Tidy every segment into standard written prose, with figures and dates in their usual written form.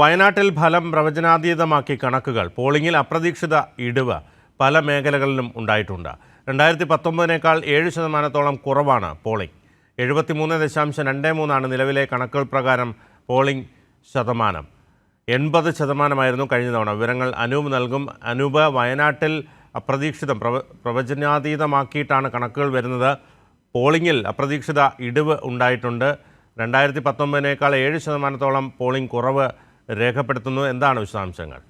വയനാട്ടിൽ ഫലം പ്രവചനാതീതമാക്കി കണക്കുകൾ. പോളിംഗിൽ അപ്രതീക്ഷിത ഇടിവ് പല മേഖലകളിലും ഉണ്ടായിട്ടുണ്ട്. 2019-നേക്കാൾ 7% കുറവാണ് പോളിംഗ്. 73.23 നിലവിലെ കണക്കുകൾ പ്രകാരം പോളിംഗ് ശതമാനം. 80% കഴിഞ്ഞ തവണ. വിവരങ്ങൾ അനൂപ് നൽകും. അനൂപ്, വയനാട്ടിൽ അപ്രതീക്ഷിതം പ്രവചനാതീതമാക്കിയിട്ടാണ് കണക്കുകൾ വരുന്നത്. പോളിംഗിൽ അപ്രതീക്ഷിത ഇടിവ് ഉണ്ടായിട്ടുണ്ട്. 2019-നേക്കാൾ 7% പോളിംഗ് കുറവ് രേഖപ്പെടുത്തുന്നു. എന്താണ് വിശദാംശങ്ങൾ?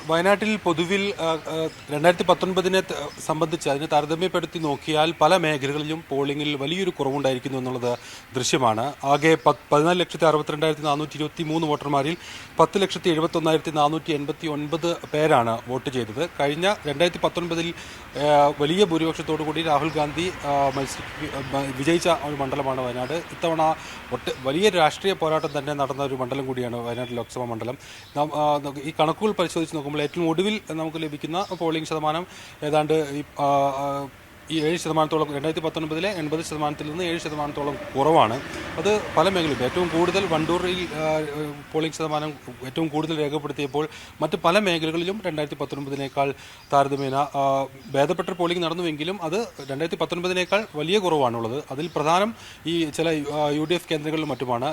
വയനാട്ടിൽ പൊതുവിൽ 2019-നെ സംബന്ധിച്ച് അതിനെ താരതമ്യപ്പെടുത്തി നോക്കിയാൽ പല മേഖലകളിലും പോളിംഗിൽ വലിയൊരു കുറവുണ്ടായിരിക്കുന്നു എന്നുള്ളത് ദൃശ്യമാണ്. ആകെ 14,62,423 വോട്ടർമാരിൽ 10,71,489 പേരാണ് വോട്ട് ചെയ്തത്. കഴിഞ്ഞ 2019-ൽ വലിയ ഭൂരിപക്ഷത്തോടു കൂടി രാഹുൽ ഗാന്ധി വിജയിച്ച ഒരു മണ്ഡലമാണ് വയനാട്. ഇത്തവണ വലിയ രാഷ്ട്രീയ പോരാട്ടം തന്നെ നടന്ന ഒരു മണ്ഡലം കൂടിയാണ് വയനാട് ലോക്സഭാ മണ്ഡലം. ഈ കണക്കുകൾ പരിശോധിച്ച് നോക്കുമ്പോൾ ഏറ്റവും ഒടുവിൽ നമുക്ക് ലഭിക്കുന്ന പോളിംഗ് ശതമാനം ഏതാണ്ട് ഈ 7%, 2019-ലെ 80%-ൽ നിന്ന് 7% കുറവാണ്. അത് പല മേഖലയിലും ഏറ്റവും കൂടുതൽ വണ്ടൂരിൽ പോളിംഗ് ശതമാനം ഏറ്റവും കൂടുതൽ രേഖപ്പെടുത്തിയപ്പോൾ മറ്റ് പല മേഖലകളിലും 2019-നേക്കാൾ താരതമ്യേന ഭേദപ്പെട്ട പോളിംഗ് നടന്നുവെങ്കിലും അത് 2019-നേക്കാൾ വലിയ കുറവാണുള്ളത്. അതിൽ പ്രധാനം ഈ ചില UDF കേന്ദ്രങ്ങളിലും മറ്റുമാണ്.